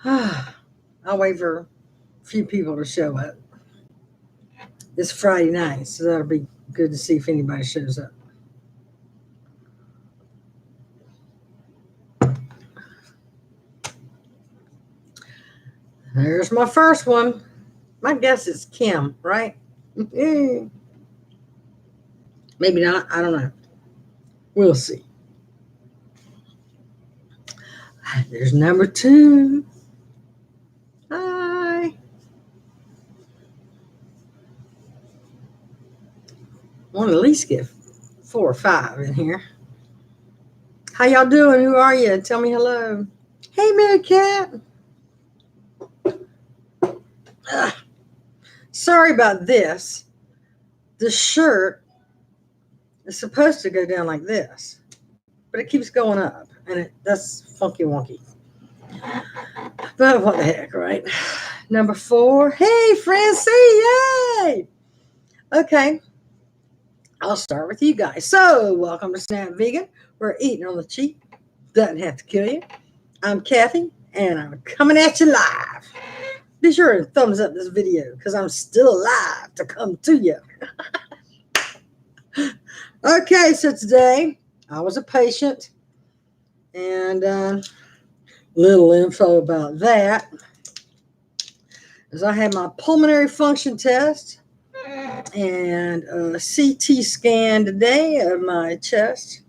I'll wait for a few people to show up. It's Friday night, so that'll be good to see if anybody shows up. There's my first one. My guess is Kim, right? Maybe not. I don't know. We'll see. There's number 2. Hi. I want to at least get 4 or 5 in here. How y'all doing? Who are you? Tell me hello. Hey, Mary Cat. Sorry about this. The shirt is supposed to go down like this, but it keeps going up, and that's funky wonky. But what the heck, right? Number 4. Hey, Francie. Yay. Okay. I'll start with you guys. So, welcome to Snap Vegan. We're eating on the cheap. Doesn't have to kill you. I'm Cathy, and I'm coming at you live. Be sure and thumbs up this video because I'm still alive to come to you. Okay, so today I was a patient, and little info about that is I had my pulmonary function test and a CT scan today of my chest.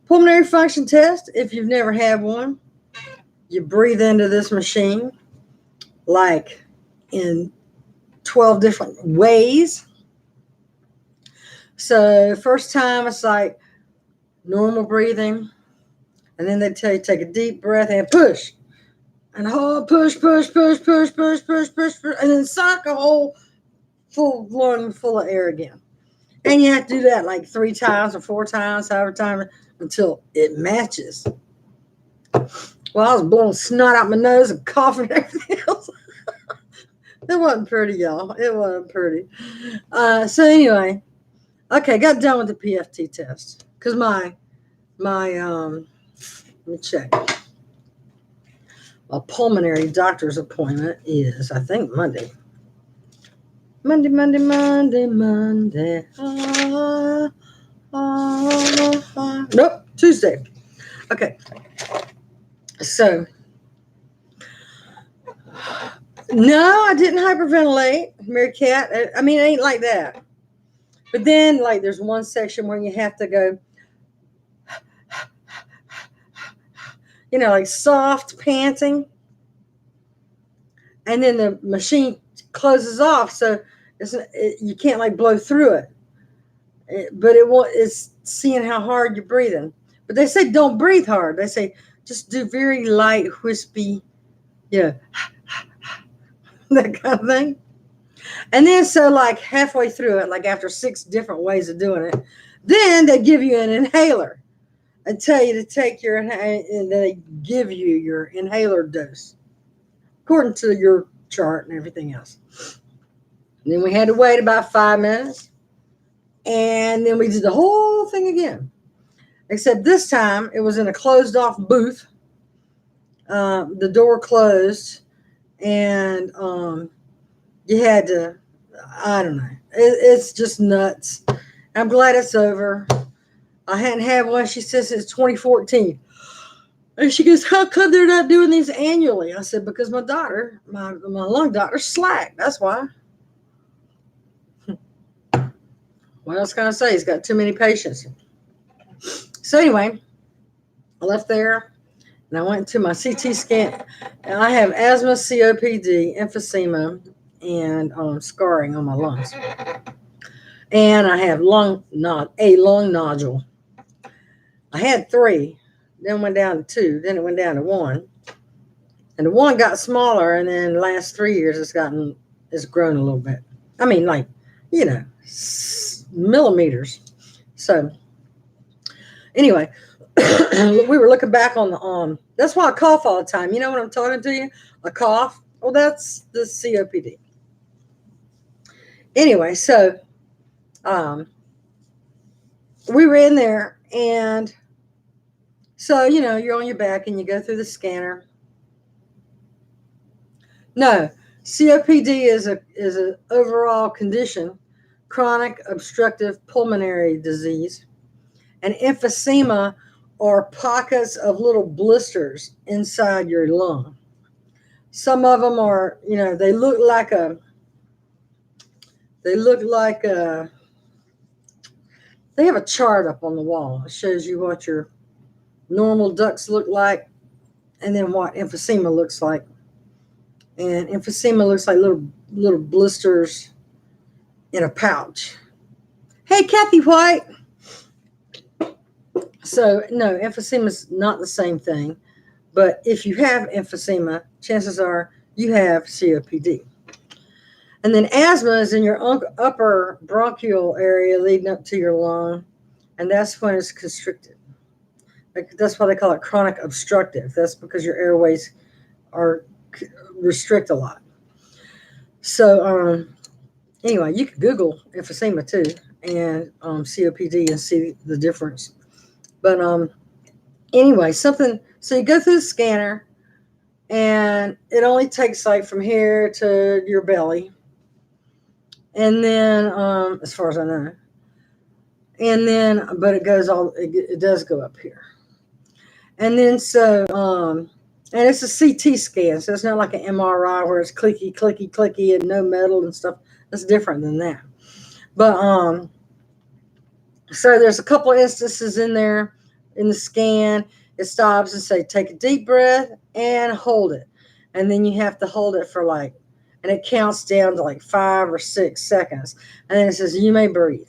Pulmonary function test, if you've never had one, you breathe into this machine like in 12 different ways. So first time it's like normal breathing, and then they tell you take a deep breath and push, and hold, push, and then suck a whole full lung full of air again. And you have to do that like 3 times or 4 times, however time, until it matches. Well, I was blowing snot out my nose and coughing and everything else. It wasn't pretty, y'all. It wasn't pretty. So anyway, okay, got done with the PFT test because my let me check. A pulmonary doctor's appointment is, I think, Monday. Monday. Nope, Tuesday. Okay. So, no, I didn't hyperventilate, Mary Cat. I mean, it ain't like that. But then, like, there's one section where you have to go, you know, like soft panting. And then the machine closes off, so you can't like blow through it. But it's seeing how hard you're breathing. But they say don't breathe hard. They say just do very light, wispy, that kind of thing. And then so like halfway through it, like after 6 different ways of doing it, then they give you an inhaler and tell you to take and they give you your inhaler dose according to your chart and everything else. And then we had to wait about 5 minutes. And then we did the whole thing again. Except this time it was in a closed off booth. The door closed. And you had to, I don't know. It's just nuts. I'm glad it's over. I hadn't had one, she says, since 2014. And she goes, how come they're not doing these annually? I said, because my lung doctor slack. That's why. What else can I say? He's got too many patients. So anyway, I left there and I went to my CT scan. And I have asthma, COPD, emphysema, and scarring on my lungs. And I have a lung nodule. I had 3, then went down to 2, then it went down to 1. And the 1 got smaller, and then the last 3 years it's grown a little bit. I mean, like, millimeters. So anyway, we were looking back on that's why I cough all the time. You know when I'm talking to you, I cough. Well, that's the COPD. Anyway, so we were in there, and so you're on your back and you go through the scanner, No, COPD is a overall condition, chronic obstructive pulmonary disease, and emphysema are pockets of little blisters inside your lung. Some of them are, they look like they look like a, they have a chart up on the wall. It shows you what your normal ducts look like and then what emphysema looks like. And emphysema looks like little blisters in a pouch. Hey, Cathy White. So, no, emphysema is not the same thing. But if you have emphysema, chances are you have COPD. And then asthma is in your upper bronchial area leading up to your lung, and that's when it's constricted. That's why they call it chronic obstructive. That's because your airways are restrict a lot. So anyway, you can Google emphysema too and COPD and see the difference. But anyway, so you go through the scanner, and it only takes like from here to your belly. And then, as far as I know, and then, but it does go up here. And then, and it's a CT scan, so it's not like an MRI where it's clicky, clicky, clicky, and no metal and stuff. That's different than that. But, so there's a couple of instances in there in the scan. It stops and say, take a deep breath and hold it. And then you have to hold it for and it counts down to 5 or 6 seconds. And then it says, you may breathe.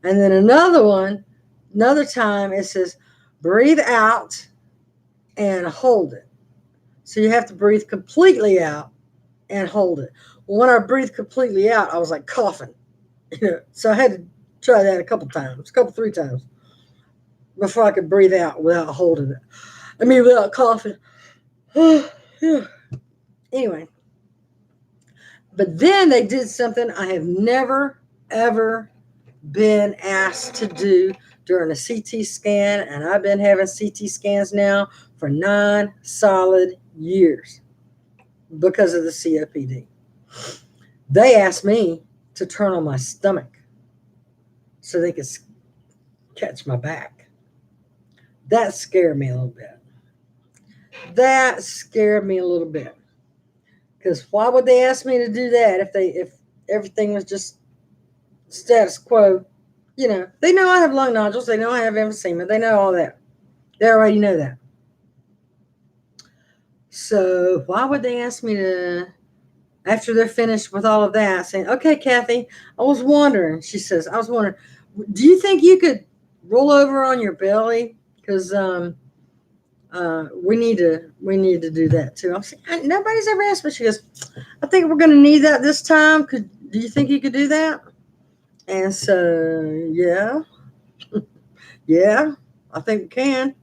And then another time it says, breathe out and hold it. So you have to breathe completely out and hold it. Well, when I breathed completely out, I was coughing. So I had to try that a couple, 3 times before I could breathe out without holding it. Without coughing. Anyway. But then they did something I have never, ever been asked to do during a CT scan, and I've been having CT scans now for 9 solid years because of the COPD. They asked me to turn on my stomach so they could catch my back. That scared me a little bit. Because why would they ask me to do that if everything was just status quo? They know I have lung nodules. They know I have emphysema. They know all that. They already know that. So why would they ask me to, after they're finished with all of that, saying, okay, Cathy, I was wondering, do you think you could roll over on your belly? Because we need to do that too. I'm saying, nobody's ever asked me. She goes, I think we're going to need that this time. Do you think you could do that? And so, yeah, I think we can.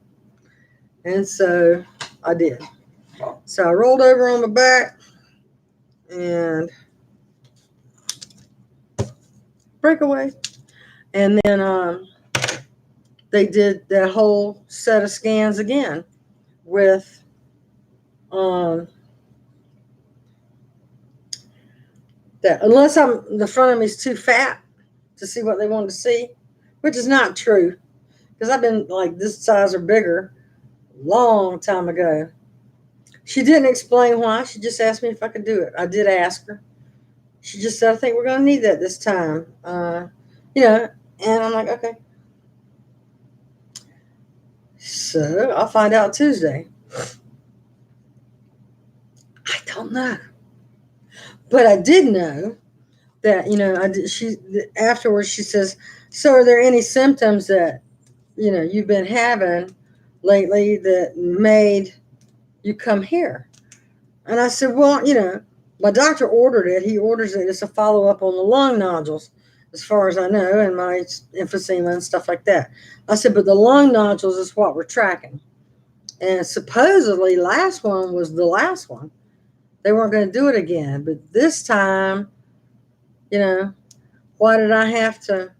And so I did. So I rolled over on my back and breakaway. And then they did that whole set of scans again with that, unless the front of me is too fat to see what they wanted to see, which is not true, because I've been this size or bigger long time ago. She didn't explain why. She just asked me if I could do it. I did ask her. She just said, I think we're going to need that this time. And I'm like, okay. So I'll find out Tuesday. I don't know. But I did know that, afterwards she says, so are there any symptoms that, you've been having lately that made you come here? And I said, well, my doctor ordered it. He orders it. It's a follow-up on the lung nodules, as far as I know, and my emphysema and stuff like that. I said, but the lung nodules is what we're tracking. And supposedly last one was the last one. They weren't going to do it again. But this time, why did I have to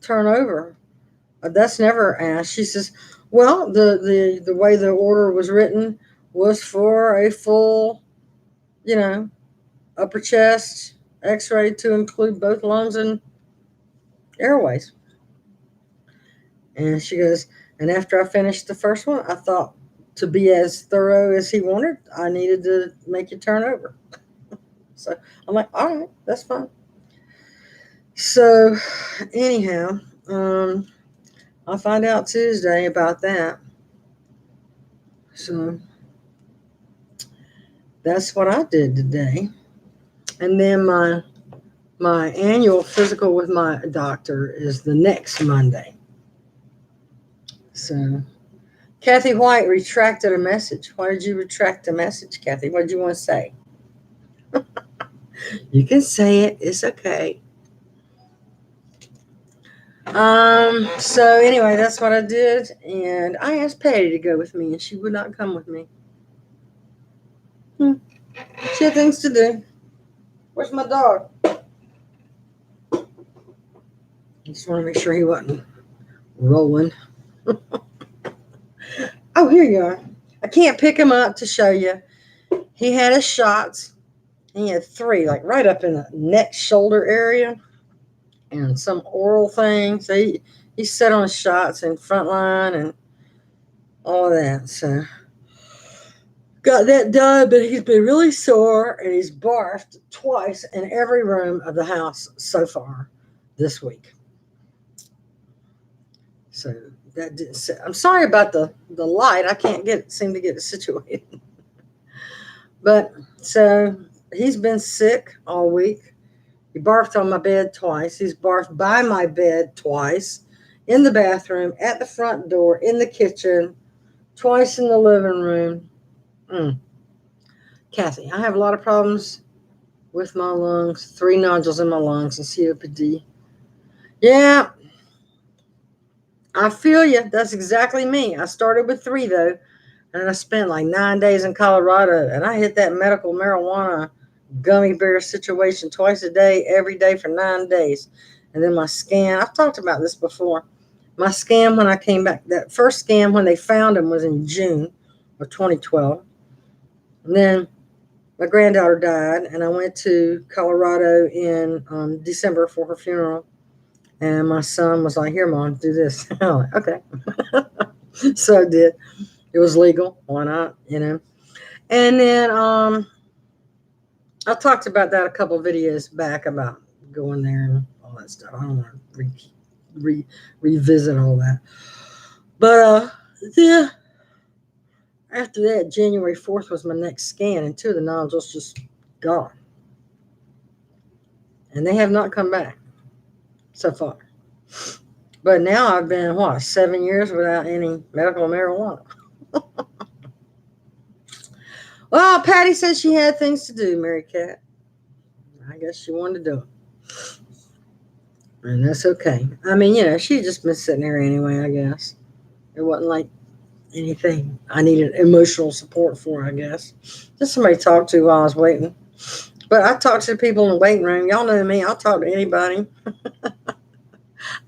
turn over? That's never asked. She says, well, the way the order was written was for a full upper chest x-ray to include both lungs and airways. And she goes, and after I finished the first one, I thought to be as thorough as he wanted, I needed to make you turn over. So I'm like, all right, that's fine. So anyhow, I'll find out Tuesday about that. So that's what I did today. And then my annual physical with my doctor is the next Monday. So Cathy White retracted a message. Why did you retract a message, Cathy? What did you want to say? You can say it. It's okay. So anyway, that's what I did. And I asked Patty to go with me, and she would not come with me. She had things to do. Where's my dog? I just want to make sure he wasn't rolling. Oh, here you are. I can't pick him up to show you. He had his shots. He had 3, like right up in the neck shoulder area, and some oral thing. So he sat on his shots in front line and all of that. So got that done, but he's been really sore and he's barfed twice in every room of the house so far this week. So that didn't sit. I'm sorry about the light. I can't seem to get it situated. But so he's been sick all week. He barfed on my bed twice. He's barfed by my bed twice, in the bathroom, at the front door, in the kitchen, twice in the living room. Cathy, I have a lot of problems with my lungs. 3 nodules in my lungs and COPD. Yeah, I feel you. That's exactly me. I started with 3, though, and I spent like 9 days in Colorado, and I hit that medical marijuana gummy bear situation twice a day, every day for 9 days. And then my scan, I've talked about this before. My scan when I came back, that first scan when they found him was in June of 2012. And then my granddaughter died, and I went to Colorado in December for her funeral. And my son was like, here, Mom, do this. I'm like, okay. So I did. It was legal. Why not? And then I talked about that a couple videos back about going there and all that stuff. I don't want to revisit all that. But yeah, after that, January 4th was my next scan, and 2 of the nodules just gone. And they have not come back so far. But now I've been, 7 years without any medical marijuana. Well, Patty said she had things to do, Mary Cat. I guess she wanted to do it. And that's okay. I mean, she'd just been sitting there anyway, I guess. It wasn't like anything I needed emotional support for, I guess. Just somebody to talk to while I was waiting. But I talk to people in the waiting room. Y'all know me. I'll talk to anybody.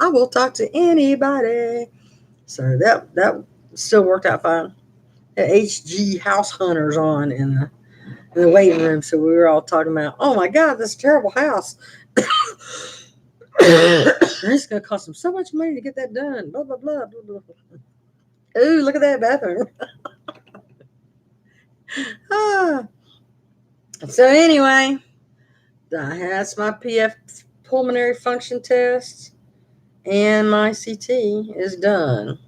I will talk to anybody. So that still worked out fine. The HG House Hunters on in the waiting room. So we were all talking about, oh my God, this terrible house. It's going to cost them so much money to get that done. Blah, blah, blah, blah, blah. Ooh, look at that bathroom. So anyway, that's my PF pulmonary function test, and my CT is done.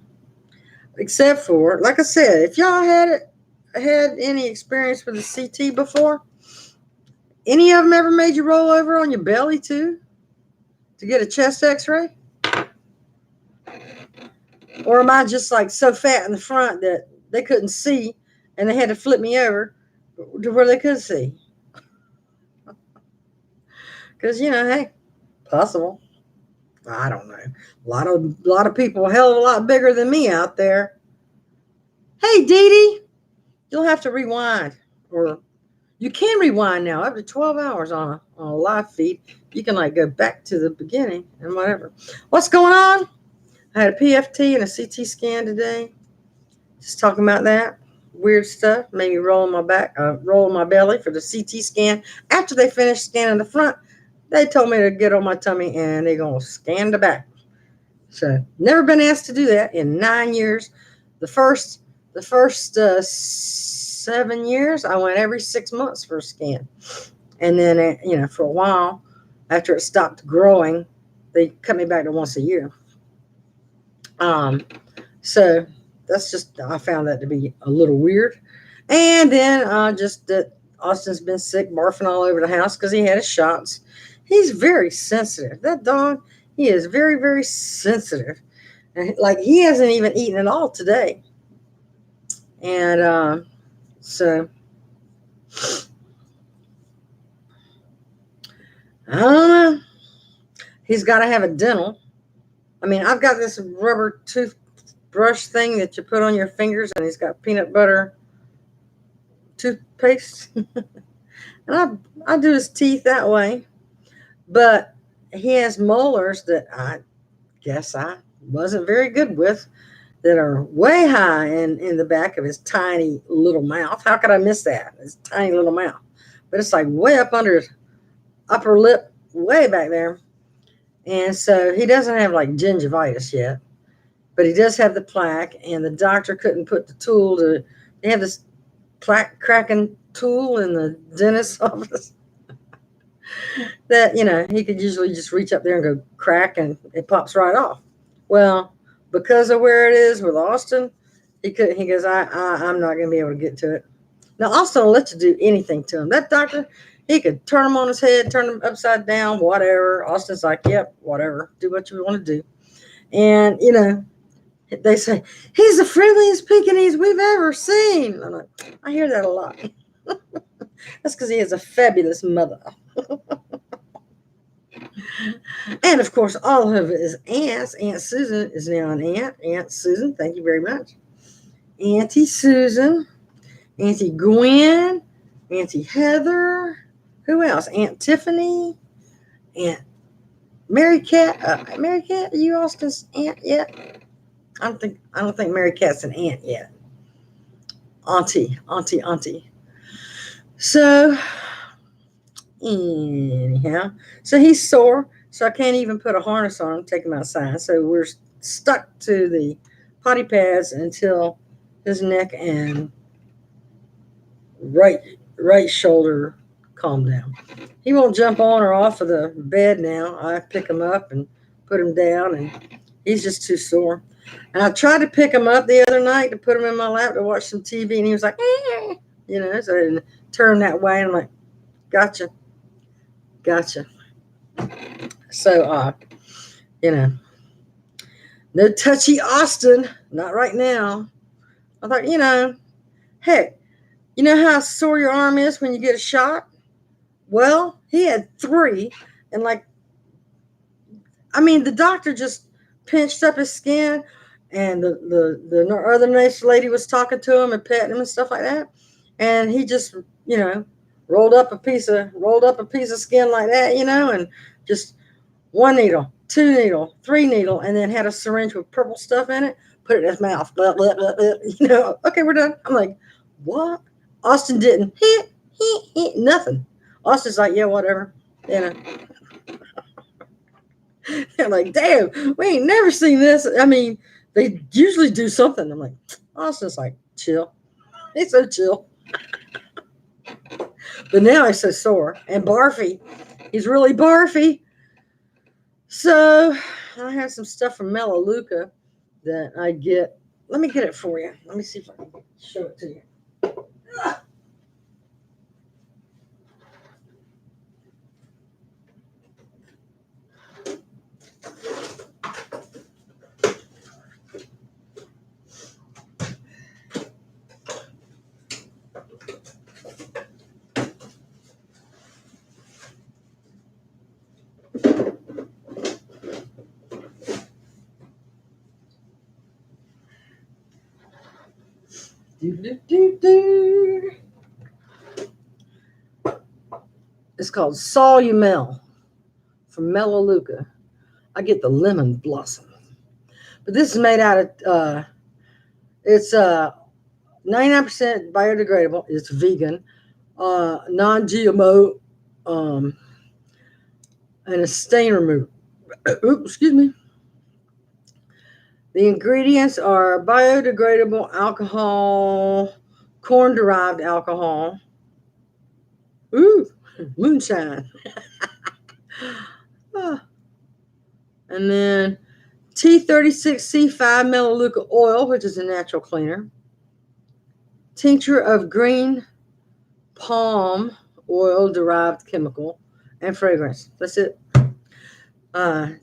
Except for, like I said, if y'all had any experience with a CT before, any of them ever made you roll over on your belly too to get a chest X-ray? Or am I just like so fat in the front that they couldn't see and they had to flip me over to where they could see? Because, hey, possible. I don't know. A lot of people a hell of a lot bigger than me out there. Hey, Dee Dee, you'll have to rewind. Or you can rewind now up to 12 hours on a live feed. You can like go back to the beginning and whatever. What's going on? I had a PFT and a CT scan today. Just talking about that. weird stuff, maybe rolling my back, rolling my belly for the CT scan. After they finished scanning the front, they told me to get on my tummy and they're going to scan the back. So never been asked to do that in 9 years. The first 7 years, I went every 6 months for a scan. And then, for a while, after it stopped growing, they cut me back to once a year. So that's just, I found that to be a little weird. And then just that Austin's been sick, barfing all over the house because he had his shots. He's very sensitive. That dog, he is very, very sensitive. And like he hasn't even eaten at all today. And so I don't know. He's got to have a dental. I mean, I've got this rubber toothbrush thing that you put on your fingers, and he's got peanut butter toothpaste. And I do his teeth that way. But he has molars that I guess I wasn't very good with, that are way high in the back of his tiny little mouth. How could I miss that? His tiny little mouth. But it's like way up under his upper lip, way back there. And so he doesn't have like gingivitis yet, but he does have the plaque, and the doctor couldn't put the tool to, they have this plaque cracking tool in the dentist's office that, he could usually just reach up there and go crack and it pops right off. Well, because of where it is with Austin, he goes, I'm not going to be able to get to it. Now, Austin will let you do anything to him. That doctor, he could turn him on his head, turn him upside down, whatever. Austin's like, yep, whatever. Do what you want to do. And, they say, he's the friendliest Pekingese we've ever seen. I'm like, I hear that a lot. That's because he has a fabulous mother. And, of course, all of his aunts. Aunt Susan is now an aunt. Aunt Susan, thank you very much. Auntie Susan, Auntie Gwen, Auntie Heather. Who else? Aunt Tiffany, Aunt Mary Cat. Mary Cat, are you Austin's aunt yet? I don't think Mary Cat's an aunt yet. Auntie. So anyhow, so he's sore, so I can't even put a harness on him, take him outside. So we're stuck to the potty pads until his neck and right shoulder calm down. He won't jump on or off of the bed now. I pick him up and put him down, and he's just too sore. And I tried to pick him up the other night to put him in my lap to watch some TV, and he was like, so I didn't turn that way. And I'm like, gotcha. So, no touchy Austin, not right now. I thought, heck, you know how sore your arm is when you get a shot? Well, he had 3, and the doctor just pinched up his skin, and the other nurse lady was talking to him and petting him and stuff like that, and he just, rolled up a piece of skin like that, and just 1 needle, 2 needle, 3 needle, and then had a syringe with purple stuff in it, put it in his mouth, blah, blah, blah, blah, okay, we're done. I'm like, what? Austin didn't hit nothing. Austin's like, yeah, whatever, They're like, damn, we ain't never seen this. They usually do something. I'm like, Austin's like, chill. He's so chill. But now he's so sore and barfy. He's really barfy. So I have some stuff from Melaleuca that I get. Let me get it for you. Let me see if I can show it to you. It's called Solumel from Melaleuca. I get the lemon blossom. But this is made out of, it's 99% biodegradable. It's vegan, non-GMO, um, and a stain remover. Oops, excuse me. The ingredients are biodegradable alcohol, corn-derived alcohol. Ooh, moonshine. Ah. And then T36C5 Melaleuca oil, which is a natural cleaner. Tincture of green palm oil derived chemical and fragrance. That's it.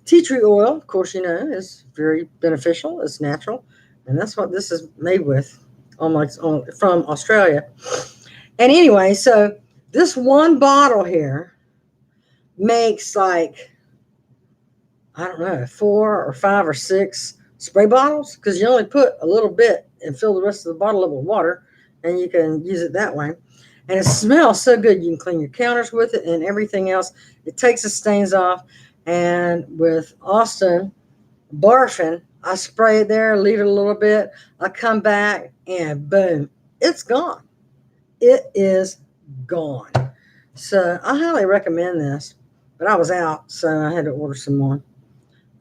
Tea tree oil, of course, you know, is very beneficial. It's natural. And that's what this is made with from Australia. And anyway, so this one bottle here makes like, I don't know, 4 or 5 or 6 spray bottles, because you only put a little bit and fill the rest of the bottle up with water, and you can use it that way. And it smells so good. You can clean your counters with it and everything else. It takes the stains off. And with Austin barfing, I spray it there, leave it a little bit. I come back and boom, it's gone. It is gone. So I highly recommend this. But I was out, so I had to order some more.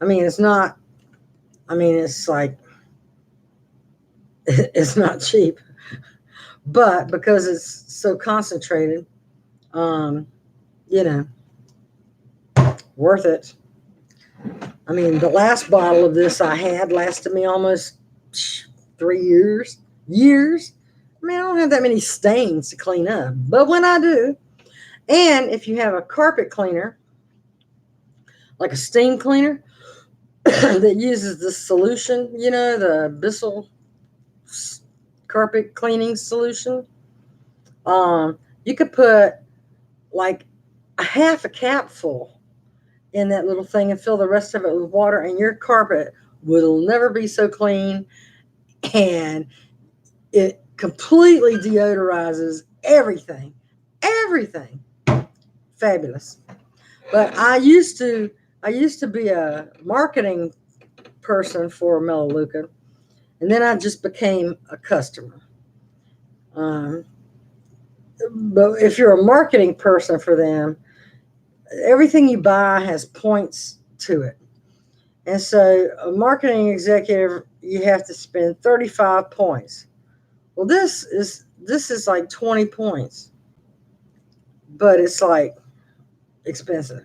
I mean, it's not, I mean, it's like, it's not cheap. But because it's so concentrated, you know, worth it. I mean, the last bottle of this I had lasted me almost 3 years. Years. I mean, I don't have that many stains to clean up. But when I do, and if you have a carpet cleaner, like a steam cleaner, that uses the solution, you know, the Bissell carpet cleaning solution, you could put like a half a capful in that little thing and fill the rest of it with water, and your carpet will never be so clean, and it completely deodorizes everything. Everything. Fabulous. But I used to be a marketing person for Melaleuca, and then I just became a customer. But if you're a marketing person for them, everything you buy has points to it. And so a marketing executive, you have to spend 35 points. Well, this is like 20 points, but it's like expensive.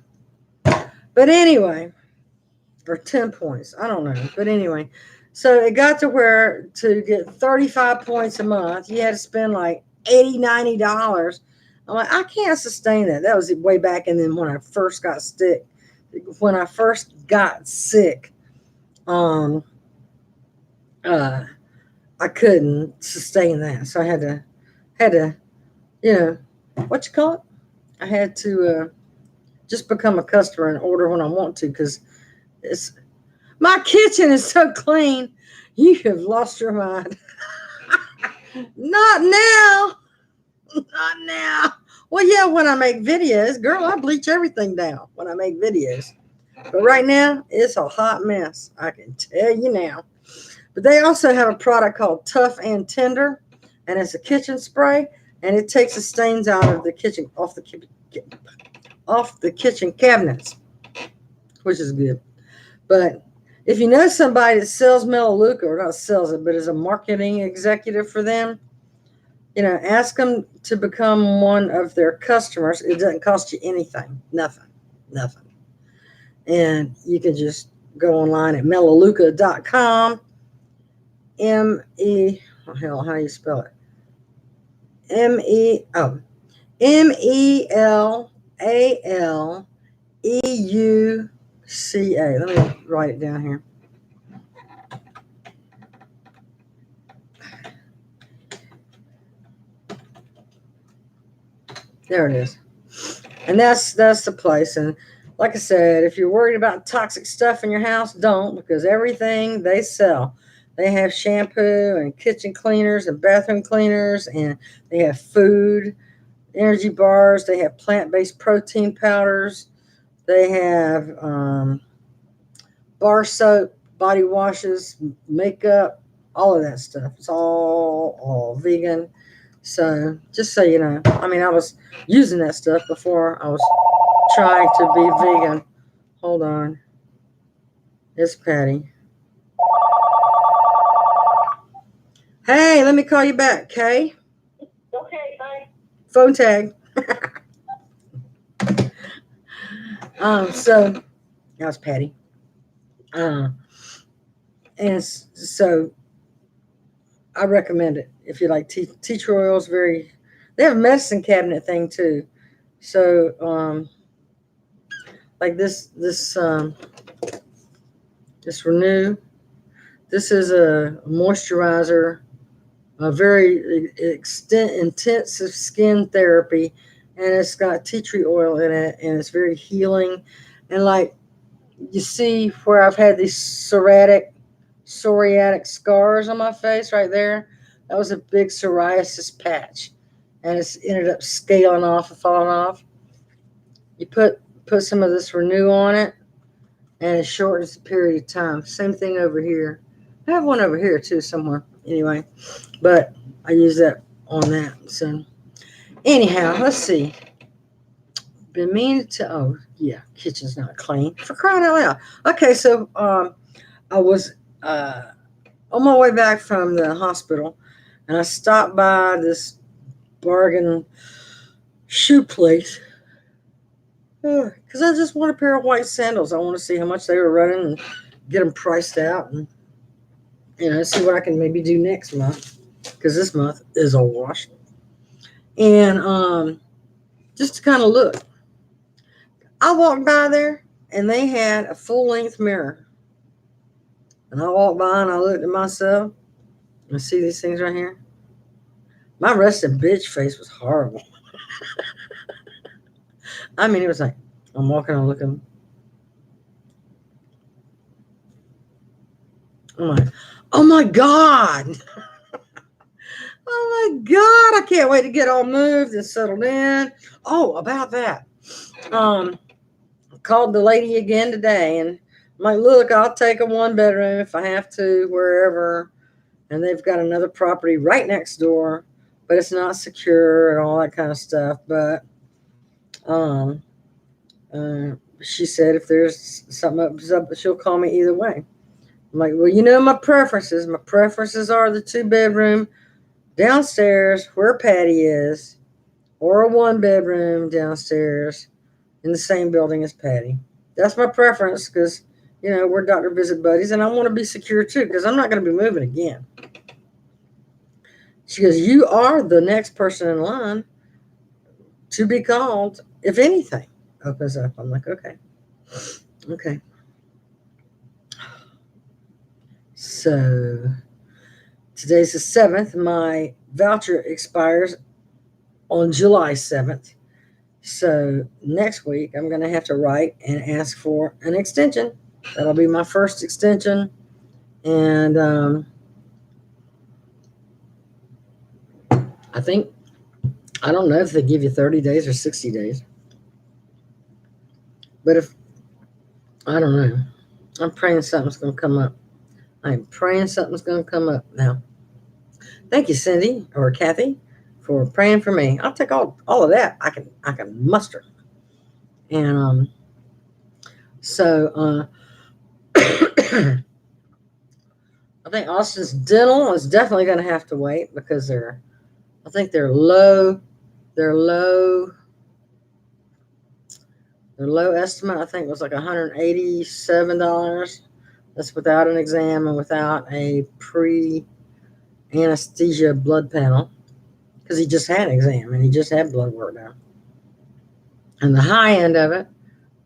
But anyway, or 10 points. I don't know. But anyway, so it got to where to get 35 points a month, you had to spend like $80, $90. I'm like, I can't sustain that. That was way back. And then when I first got sick, I couldn't sustain that. So I had to, you know, what you call it? I had to just become a customer and order when I want to, because my kitchen is so clean. You have lost your mind. Not now. Not now. Well, yeah, when I make videos, girl, I bleach everything down when I make videos. But right now, it's a hot mess. I can tell you now. But they also have a product called Tough and Tender, and it's a kitchen spray, and it takes the stains out of the kitchen, off the kitchen cabinets, which is good. But if you know somebody that sells Melaleuca, or not sells it, but is a marketing executive for them, you know, ask them to become one of their customers. It doesn't cost you anything. Nothing. And you can just go online at melaleuca.com. How do you spell it? MELALEUCA. Let me write it down here. There it is. And that's the place. And like I said, if you're worried about toxic stuff in your house, don't, because everything they sell. They have shampoo and kitchen cleaners and bathroom cleaners, and they have food, energy bars. They have plant-based protein powders. They have bar soap, body washes, makeup, all of that stuff. It's all vegan. So just so you know, I mean, I was using that stuff before I was trying to be vegan. Hold on. It's Patty. Hey, let me call you back, Kay. Okay, bye. Phone tag. So that was Patty. Uh, and so I recommend it if you like tea tree oils. They have a medicine cabinet thing too. So like this Renew. This is a moisturizer, a very intensive skin therapy, and it's got tea tree oil in it, and it's very healing. And like you see where I've had these psoriatic scars on my face right there, that was a big psoriasis patch, and it's ended up scaling off and falling off. You put some of this Renew on it, and it shortens the period of time. Same thing over here. I have one over here too somewhere. Anyway, but I use that on that. So anyhow, let's see. Been meaning to. Oh yeah, kitchen's not clean. For crying out loud. Okay, so I was on my way back from the hospital, and I stopped by this bargain shoe place because I just want a pair of white sandals. I want to see how much they were running and get them priced out, and see what I can maybe do next month because this month is a wash. And just to kind of look, I walked by there and they had a full length mirror, and I walked by and I looked at myself and see these things right here. My resting bitch face was horrible. I mean, it was like I'm walking and looking. I'm like, oh my God. Oh my God. I can't wait to get all moved and settled in. Oh, about that. I called the lady again today, and I'm like, look, I'll take a 1-bedroom if I have to, wherever. And they've got another property right next door, but it's not secure and all that kind of stuff. But um, she said if there's something up, she'll call me either way. I'm like, well, my preferences. My preferences are the 2-bedroom downstairs where Patty is, or a 1-bedroom downstairs in the same building as Patty. That's my preference because, we're doctor visit buddies, and I want to be secure too because I'm not going to be moving again. She goes, you are the next person in line to be called if anything opens up. I'm like, okay. Okay. So today's the 7th. My voucher expires on July 7th. So next week, I'm going to have to write and ask for an extension. That'll be my first extension. And I don't know if they give you 30 days or 60 days. But I don't know. I'm praying something's going to come up. I'm praying something's going to come up now. Thank you, Cindy or Cathy, for praying for me. I'll take all of that. I can muster. And so I think Austin's Dental is definitely going to have to wait because I think their low estimate, I think, was like $187. That's without an exam and without a pre-anesthesia blood panel, because he just had an exam and he just had blood work done. And the high end of it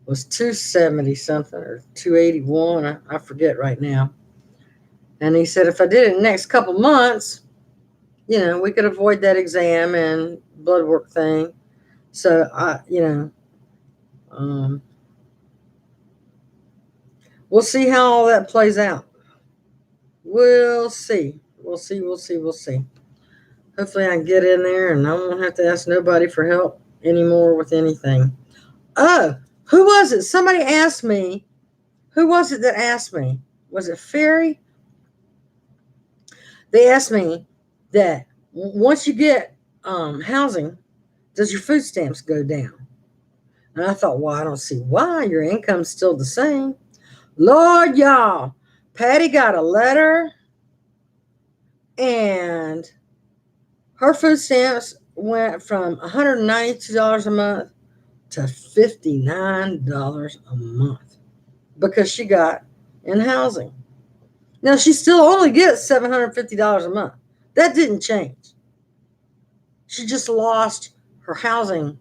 was 270 something or 281. I forget right now. And he said if I did it in the next couple months, we could avoid that exam and blood work thing. So we'll see how all that plays out. We'll see. We'll see. Hopefully I can get in there and I won't have to ask nobody for help anymore with anything. Oh, who was it? Somebody asked me. Who was it that asked me? Was it Ferry? They asked me that once you get housing, does your food stamps go down? And I thought, well, I don't see why. Your income's still the same. Lord, y'all, Patty got a letter and her food stamps went from $192 a month to $59 a month because she got in housing. Now, she still only gets $750 a month. That didn't change. She just lost her housing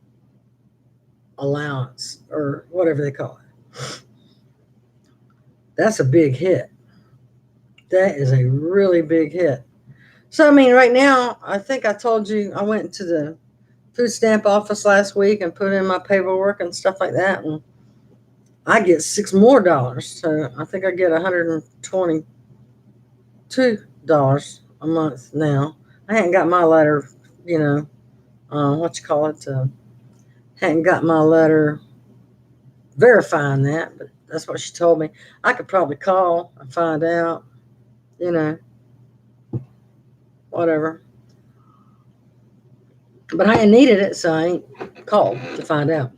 allowance or whatever they call it. That's a big hit. That is a really big hit. So, I mean, right now, I think I told you I went to the food stamp office last week and put in my paperwork and stuff like that. And I get $6 more. So I think I get $122 a month now. I hadn't got my letter, what you call it, hadn't got my letter verifying that, but that's what she told me. I could probably call and find out, whatever. But I ain't needed it, so I ain't called to find out.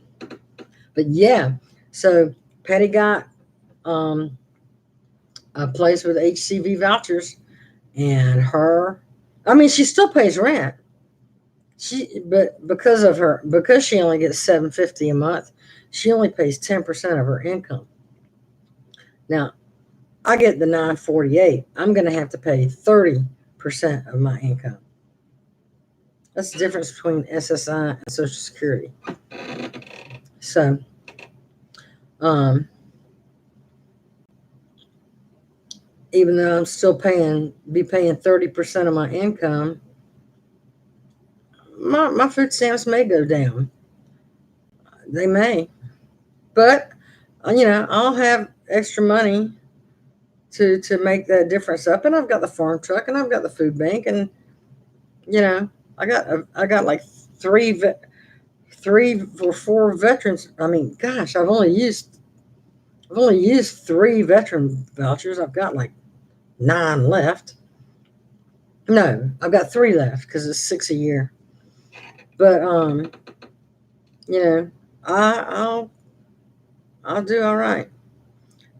But yeah, so Patty got a place with HCV vouchers, and she still pays rent. But because she only gets $750 a month, she only pays 10% of her income. Now, I get the $948. I'm going to have to pay 30% of my income. That's the difference between SSI and Social Security. So, even though I'm still paying 30% of my income, my food stamps may go down. They may, but I'll have extra money to make that difference up. And I've got the farm truck, and I've got the food bank, and I got like three or four veterans. I mean, gosh, I've only used 3 veteran vouchers. I've got like 9 left. No, I've got 3 left because it's 6 a year. But I'll do all right.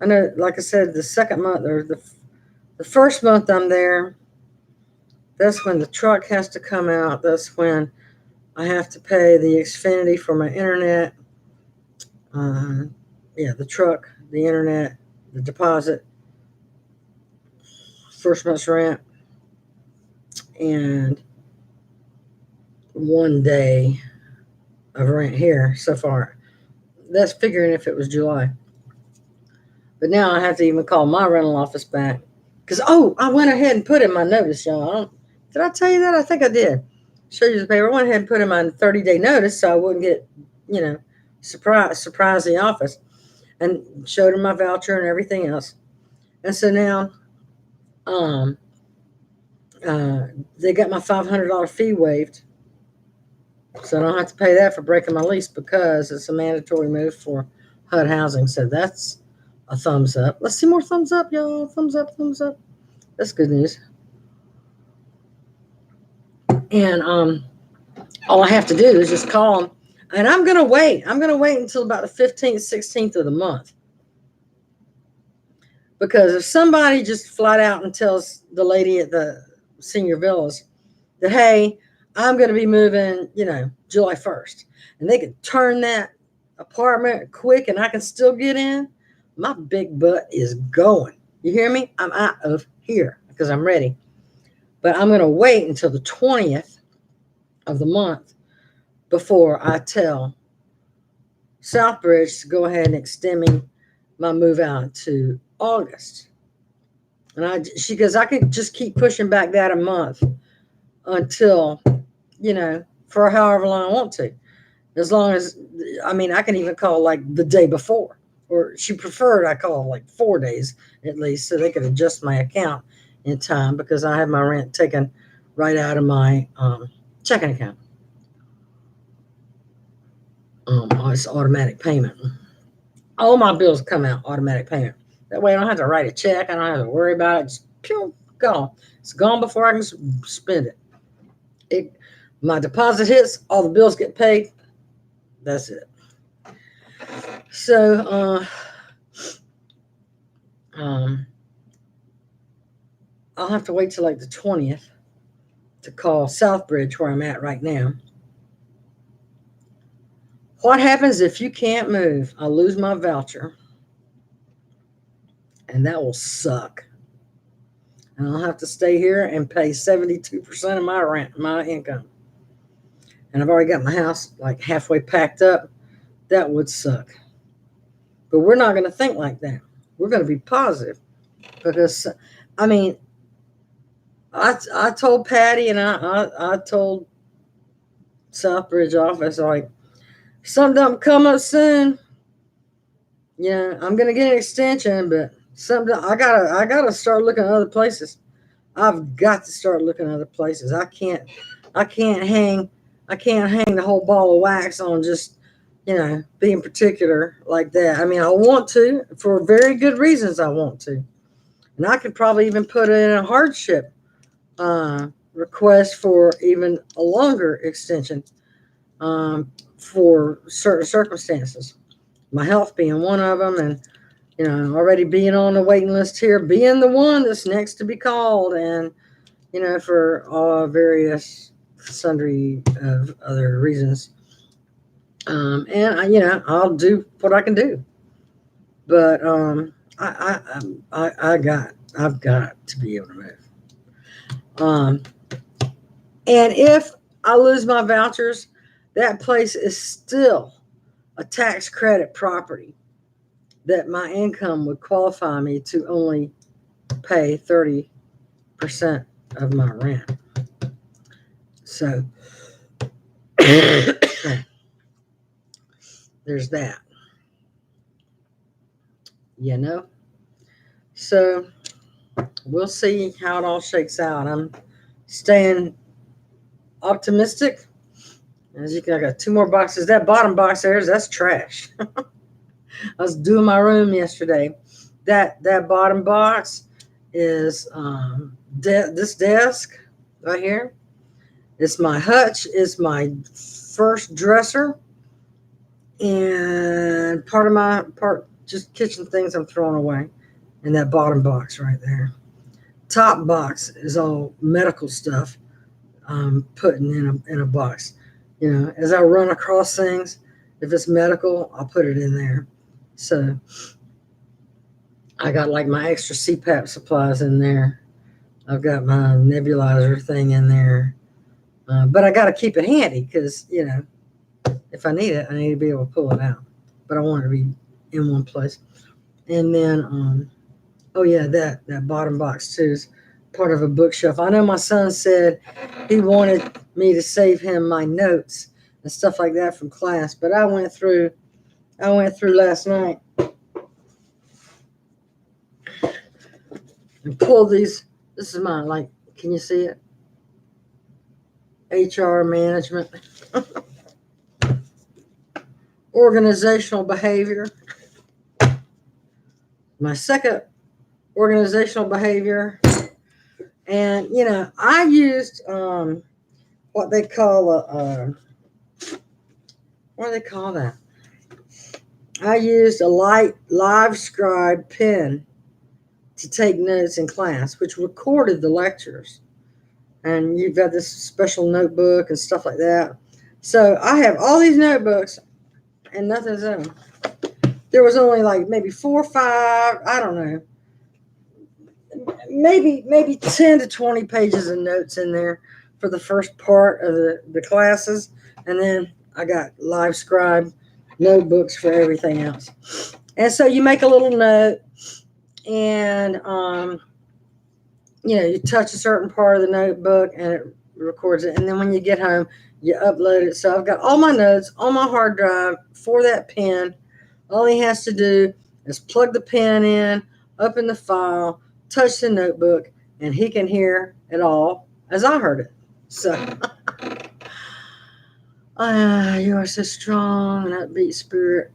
I know, like I said, the second month or the first month I'm there, that's when the truck has to come out. That's when I have to pay the Xfinity for my internet. The truck, the internet, the deposit, first month's rent, and 1 day of rent here so far. That's figuring if it was July. But now I have to even call my rental office back because I went ahead and put in my notice, y'all. Did I tell you that? I think I did. Show you the paper. I went ahead and put in my 30-day notice so I wouldn't get, surprise the office, and showed her my voucher and everything else. And so now, they got my $500 fee waived, so I don't have to pay that for breaking my lease because it's a mandatory move for HUD housing. So that's a thumbs up. Let's see more thumbs up, y'all. Thumbs up, thumbs up. That's good news. And all I have to do is just call them. And I'm going to wait. I'm going to wait until about the 15th, 16th of the month. Because if somebody just flat out and tells the lady at the senior villas that, hey, I'm going to be moving, July 1st, and they can turn that apartment quick and I can still get in, my big butt is going. You hear me? I'm out of here because I'm ready. But I'm going to wait until the 20th of the month before I tell Southbridge to go ahead and extend me my move out to August. And she goes, I can just keep pushing back that a month until, for however long I want to. As long as, I can even call like the day before. Or she preferred I call like 4 days at least so they could adjust my account in time because I have my rent taken right out of my checking account. It's automatic payment. All my bills come out automatic payment. That way I don't have to write a check. I don't have to worry about it. Just pew, gone. It's gone before I can spend it. My deposit hits, all the bills get paid. That's it. So, I'll have to wait till like the 20th to call Southbridge, where I'm at right now. What happens if you can't move? I lose my voucher, and that will suck. And I'll have to stay here and pay 72% of my rent, my income. And I've already got my house like halfway packed up. That would suck. But we're not going to think like that. We're going to be positive because, I mean, I told Patty and I told Southbridge office, like, something don't come up soon. Yeah, I'm gonna get an extension, but something I gotta start looking at other places. I've got to start looking at other places. I can't hang the whole ball of wax on just being particular like that. I mean, I want to for very good reasons. I want to, and I could probably even put in a hardship request for even a longer extension for certain circumstances. My health being one of them, and already being on the waiting list here, being the one that's next to be called, and for various sundry of other reasons. And I'll do what I can do, but I've got to be able to move. And if I lose my vouchers, that place is still a tax credit property that my income would qualify me to only pay 30% of my rent. So there's that. So we'll see how it all shakes out. I'm staying optimistic. As you can, I got 2 more boxes. That bottom box that's trash. I was doing my room yesterday. That bottom box is this desk right here. It's my hutch. It's my first dresser, and part just kitchen things I'm throwing away. In that bottom box right there. Top box is all medical stuff I'm putting in a box. As I run across things, if it's medical, I'll put it in there. So I got like my extra CPAP supplies in there. I've got my nebulizer thing in there. But I got to keep it handy because, if I need it, I need to be able to pull it out. But I want it to be in one place. And then, oh yeah, that bottom box too is part of a bookshelf. I know my son said he wanted me to save him my notes and stuff like that from class, but I went through last night and pulled these. This is mine. Like, can you see it? HR management, organizational behavior. My second organizational behavior. And, I used what they call what do they call that? I used a live scribe pen to take notes in class, which recorded the lectures. And you've got this special notebook and stuff like that. So I have all these notebooks and nothing's in them. There was only like maybe 4 or 5, I don't know, maybe 10 to 20 pages of notes in there for the first part of the classes. And then I got live scribe notebooks for everything else. And so you make a little note and, you touch a certain part of the notebook and it records it. And then when you get home, you upload it. So I've got all my notes on my hard drive for that pen. All he has to do is plug the pen in, open the file, touch the notebook, and he can hear it all as I heard it. So, you are so strong and upbeat spirit.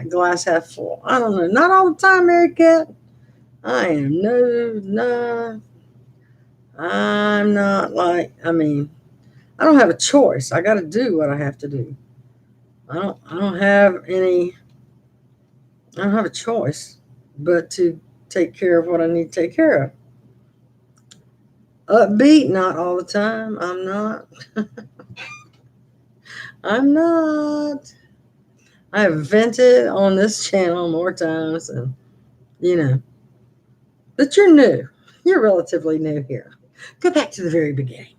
Glass half full. I don't know. Not all the time, Mary Cat. I am no. I'm not like, I don't have a choice. I got to do what I have to do. I don't have any, I don't have a choice but to take care of what I need to take care of. Upbeat, not all the time. I'm not. I'm not. I have vented on this channel more times, and you know, but you're new. You're relatively new here. Go back to the very beginning.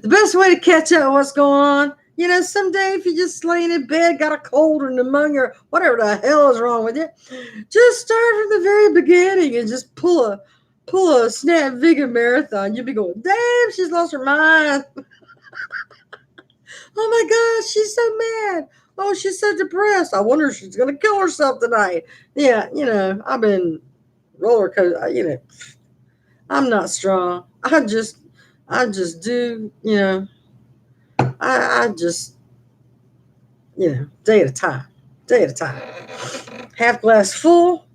The best way to catch up what's going on, someday if you're just laying in bed, got a cold or pneumonia or whatever the hell is wrong with you, just start from the very beginning and just pull a snap vegan marathon. You'll be going, damn, she's lost her mind. Oh my gosh, she's so mad. Oh, she's so depressed. I wonder if she's gonna kill herself tonight. Yeah, I've been roller coaster. I'm not strong. I just do. I just, day at a time. Day at a time. Half glass full.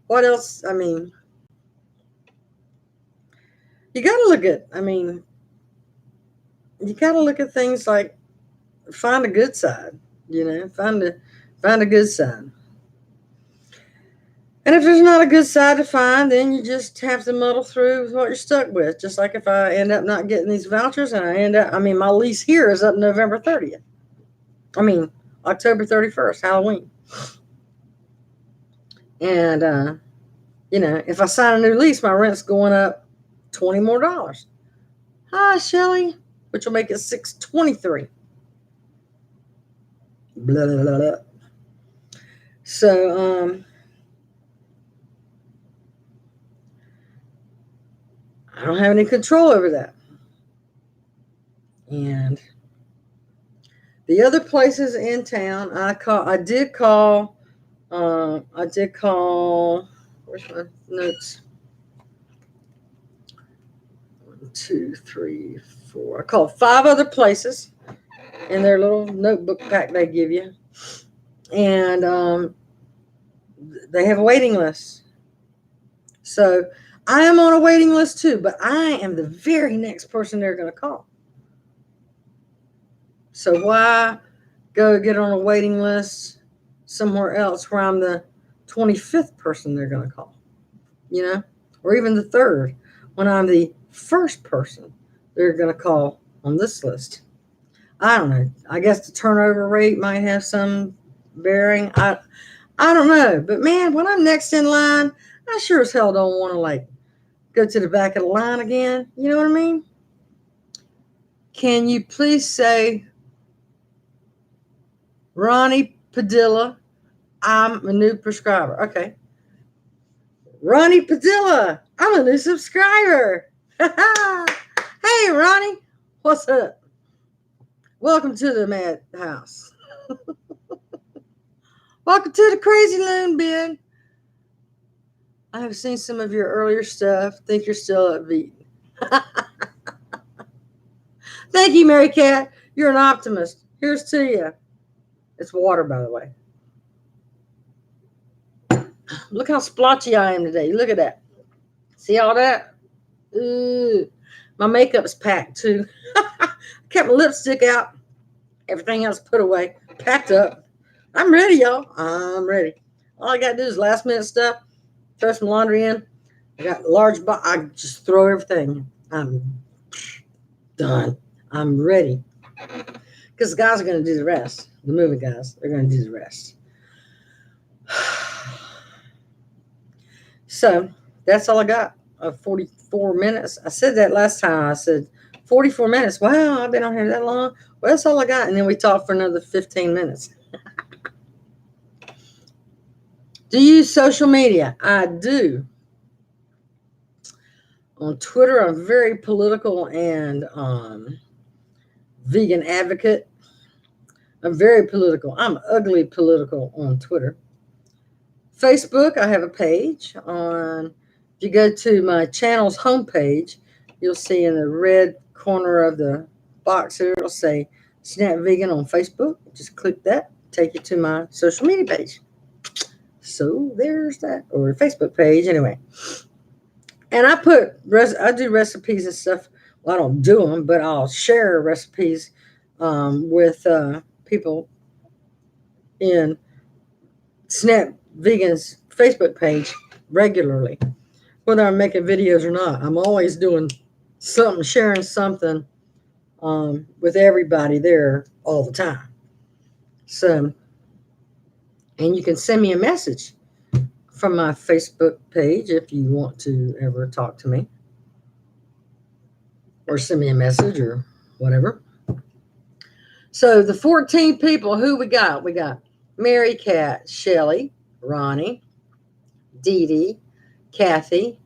What else? You got to look at. You got to look at things like find a good side. Find a good side. And if there's not a good side to find, then you just have to muddle through with what you're stuck with. Just like if I end up not getting these vouchers and my lease here is up November 30th. October 31st, Halloween. And, if I sign a new lease, my rent's going up $20 more. Hi, Shelly, which will make it $623. Blah, blah, blah, blah. So, I don't have any control over that. And the other places in town, I did call. Where's my notes? 1, 2, 3, 4. I called 5 other places in their little notebook pack they give you, and they have a waiting list. So I am on a waiting list too, but I am the very next person they're going to call. So why go get on a waiting list somewhere else where I'm the 25th person they're going to call, or even the 3rd when I'm the first person they're going to call on this list. I don't know. I guess the turnover rate might have some bearing. I don't know. But man, when I'm next in line, I sure as hell don't want to go to the back of the line again. You know what I mean? Can you please say, Ronnie Padilla, I'm a new prescriber. Okay. Ronnie Padilla, I'm a new subscriber. Hey, Ronnie, what's up? Welcome to the madhouse. Welcome to the crazy loon bin. I have seen some of your earlier stuff. Think you're still upbeat. Thank you, Mary Cat. You're an optimist. Here's to you. It's water, by the way. Look how splotchy I am today. Look at that. See all that? Ooh. My makeup's packed too. Kept my lipstick out. Everything else put away. Packed up. I'm ready, y'all. I'm ready. All I got to do is last minute stuff. Throw some laundry in. I got a large box. I just throw everything. I'm done. I'm ready. Because the guys are going to do the rest. The movie guys, they're going to do the rest. So that's all I got. 44 minutes. I said that last time. I said 44 minutes. Wow, I've been on here that long. Well, that's all I got. And then we talked for another 15 minutes. Do you use social media? I do. On Twitter, I'm very political and vegan advocate. I'm very political. I'm ugly political on Twitter. Facebook, I have a page on. If you go to my channel's homepage, you'll see in the red corner of the box here, it'll say Snap Vegan on Facebook. Just click that, take you to my social media page. So there's that, or Facebook page anyway. And I do recipes and stuff. Well, I don't do them, but I'll share recipes with people in Snap Vegan's Facebook page regularly, whether I'm making videos or not. I'm always doing something, sharing something with everybody there all the time. So, and you can send me a message from my Facebook page if you want to ever talk to me or send me a message or whatever. So the 14 people, who we got? We got Mary Cat, Shelly, Ronnie, Dee Dee, Cathy,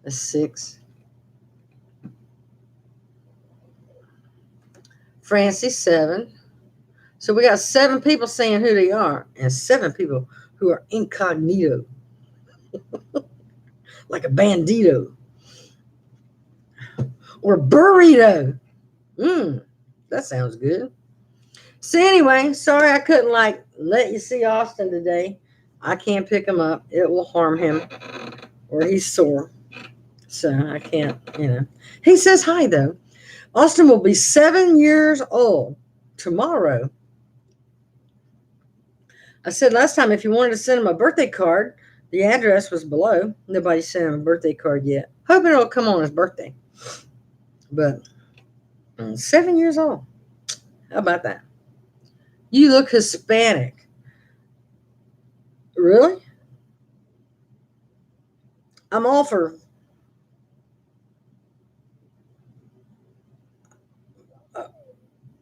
that's 6, Francie, 7. So we got 7 people saying who they are and 7 people who are incognito, like a bandito or burrito. That sounds good. So anyway, sorry I couldn't let you see Austin today. I can't pick him up. It will harm him or he's sore. So I can't, He says hi though. Austin will be 7 years old tomorrow. I said last time if you wanted to send him a birthday card, the address was below. Nobody sent him a birthday card yet. Hoping it'll come on his birthday. But 7 years old. How about that? You look Hispanic. Really? I'm all for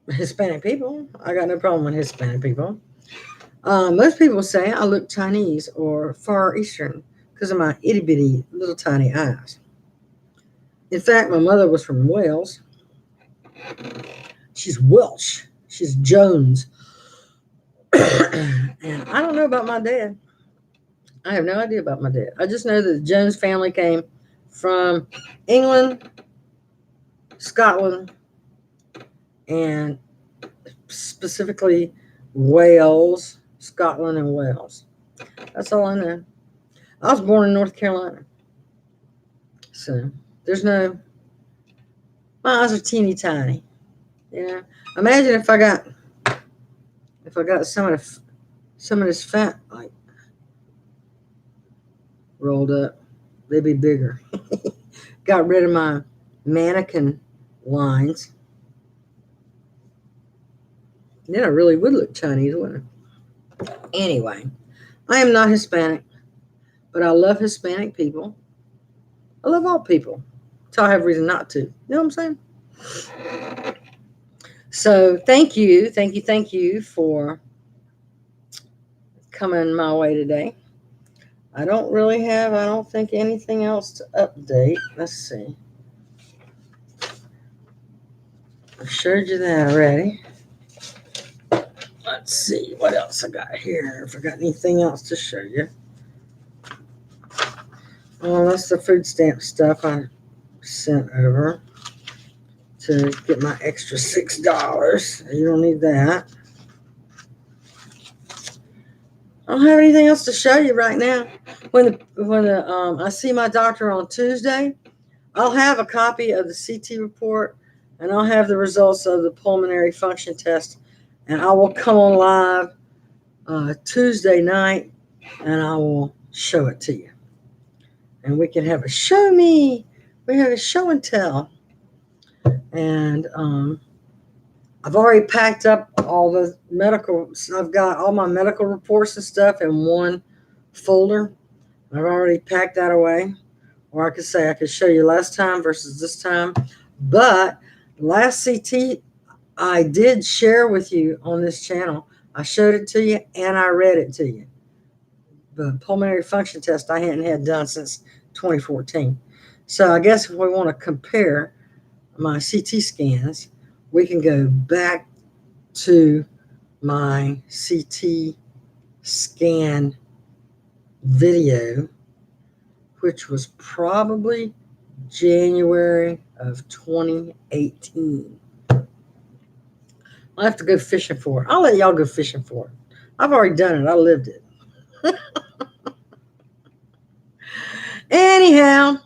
Hispanic people. I got no problem with Hispanic people. Most people say I look Chinese or Far Eastern because of my itty bitty little tiny eyes. In fact, my mother was from Wales. She's Welsh. She's Jones. And I don't know about my dad. I have no idea about my dad. I just know that the Jones family came from England, Scotland, and specifically Wales, Scotland, and Wales. That's all I know. I was born in North Carolina. So there's no, my eyes are teeny tiny. Imagine if I got some of this fat like rolled up, they'd be bigger. Got rid of my mannequin lines. Then I really would look Chinese, wouldn't I? Anyway, I am not Hispanic, but I love Hispanic people. I love all people. So I have reason not to. You know what I'm saying? So thank you for coming my way today. I don't think anything else to update. Let's see. I showed you that already. Let's see what else I got here. If I got anything else to show you. Well, that's the food stamp stuff I sent over to get my extra $6. You don't need that. I don't have anything else to show you right now. When I see my doctor on Tuesday, I'll have a copy of the CT report and I'll have the results of the pulmonary function test, and I will come on live Tuesday night and I will show it to you. And we can have a show me. We have a show and tell. And I've already packed up all the medical. I've got all my medical reports and stuff in one folder. I've already packed that away. Or I could say I could show you last time versus this time. But last CT I did share with you on this channel. I showed it to you and I read it to you. The pulmonary function test I hadn't had done since 2014. So I guess if we want to compare my CT scans, we can go back to my CT scan video, which was probably January of 2018. I'll have to go fishing for it. I'll let y'all go fishing for it. I've already done it. I lived it. Anyhow,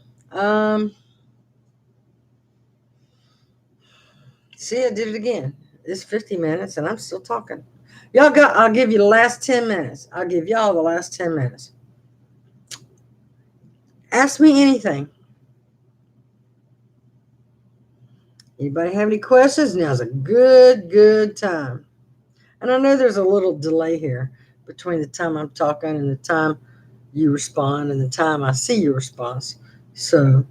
see, I did it again. It's 50 minutes and I'm still talking. I'll give you the last 10 minutes. I'll give y'all the last 10 minutes. Ask me anything. Anybody have any questions? Now's a good time. And I know there's a little delay here between the time I'm talking and the time you respond and the time I see your response. So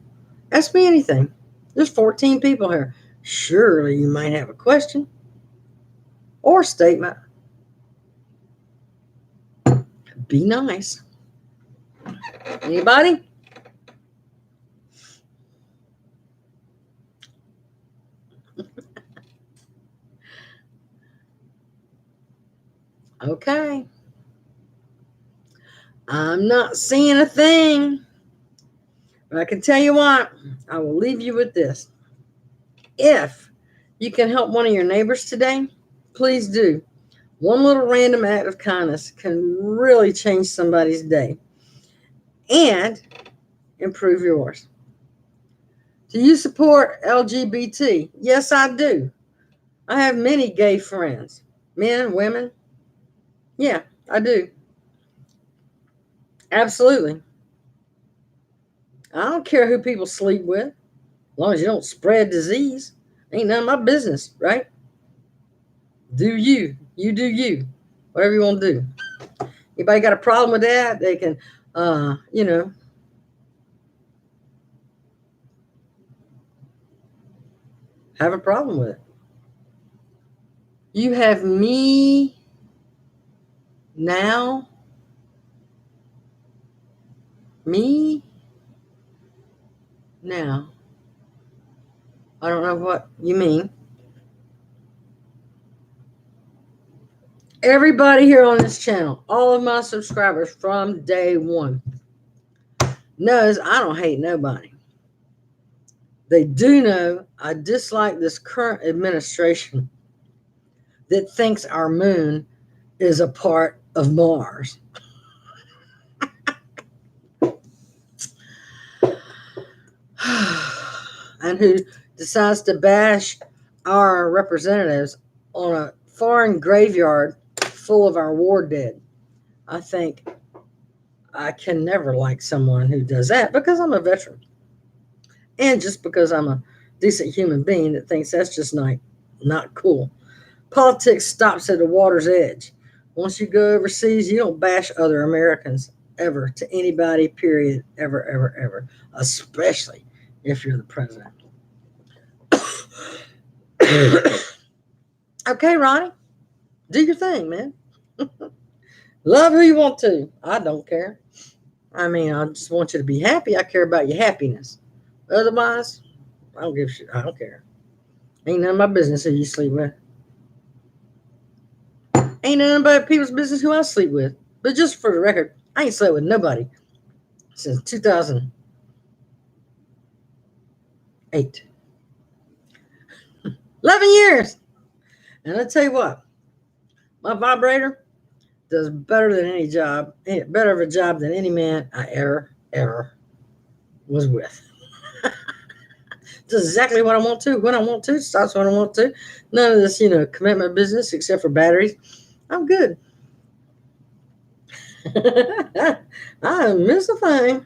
ask me anything. There's 14 people here. Surely you might have a question or a statement. Be nice. Anybody? Okay. I'm not seeing a thing. But I can tell you what, I will leave you with this. If you can help one of your neighbors today, please do. One little random act of kindness can really change somebody's day and improve yours. Do you support LGBT? Yes, I do. I have many gay friends, men, women. Yeah, I do. Absolutely. I don't care who people sleep with, as long as you don't spread disease. Ain't none of my business, right? Do you. You do you. Whatever you want to do. Anybody got a problem with that? They can, you know, have a problem with it. You have me now. Me now. I don't know what you mean. Everybody here on this channel, all of my subscribers from day one, knows I don't hate nobody. They do know I dislike this current administration that thinks our moon is a part of Mars. And who decides to bash our representatives on a foreign graveyard full of our war dead. I think I can never like someone who does that because I'm a veteran. And just because I'm a decent human being that thinks that's just not cool. Politics stops at the water's edge. Once you go overseas, you don't bash other Americans ever to anybody, period, ever, especially if you're the president. Okay, Ronnie, do your thing, man. Love who you want to. I don't care. I mean, I just want you to be happy. I care about your happiness. Otherwise, I don't give a shit. I don't care. Ain't none of my business who you sleep with. Ain't none of people's business who I sleep with. But just for the record, I ain't slept with nobody since 2008. 11 years. And I tell you what, my vibrator does better than any job, better of a job than any man I ever was with. Does exactly what I want to, when I want to, stops when I want to. None of this, commitment business except for batteries. I'm good. I didn't miss a thing.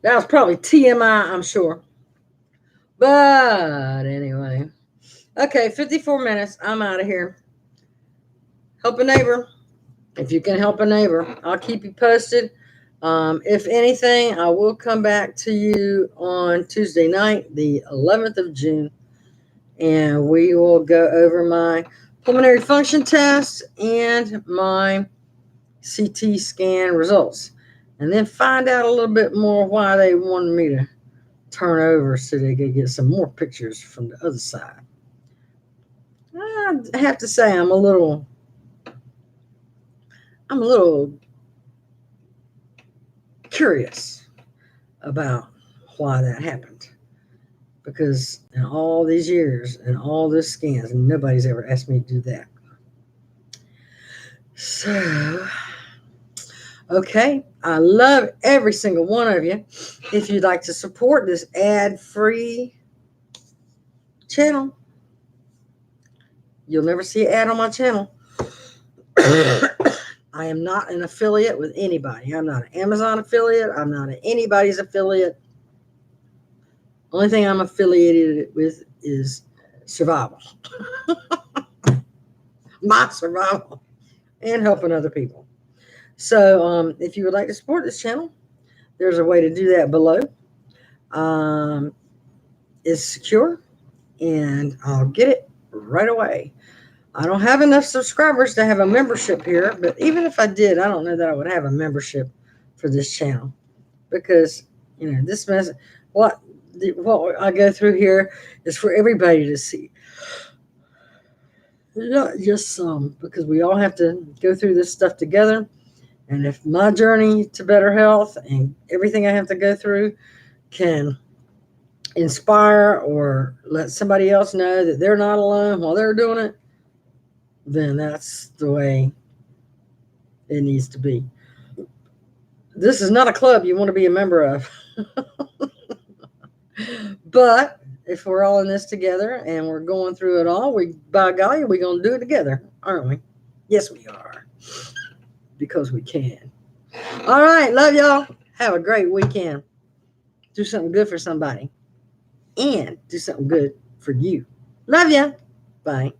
That was probably TMI, I'm sure. But anyway. Okay, 54 minutes. I'm out of here. Help a neighbor. If you can help a neighbor, I'll keep you posted. If anything, I will come back to you on Tuesday night, the 11th of June, and we will go over my pulmonary function test and my CT scan results, and then find out a little bit more why they wanted me to turn over so they could get some more pictures from the other side. I have to say I'm a little curious about why that happened, because in all these years and all those scans, nobody's ever asked me to do that. So, Okay, I love every single one of you. If you'd like to support this ad-free channel, you'll never see an ad on my channel. I am not an affiliate with anybody. I'm not an Amazon affiliate. I'm not anybody's affiliate. Only thing I'm affiliated with is survival, my survival, and helping other people. So, if you would like to support this channel, there's a way to do that below. Um, it's secure, and I'll get it right away. I don't have enough subscribers to have a membership here, but even if I did, I don't know that I would have a membership for this channel because this mess. What what I go through here is for everybody to see, not just some, because we all have to go through this stuff together. And if my journey to better health and everything I have to go through can inspire or let somebody else know that they're not alone while they're doing it, then that's the way it needs to be. This is not a club you want to be a member of. But if we're all in this together and we're going through it all, by golly, we're going to do it together, aren't we? Yes, we are. Because we can. All right. Love y'all. Have a great weekend. Do something good for somebody. And do something good for you. Love ya. Bye.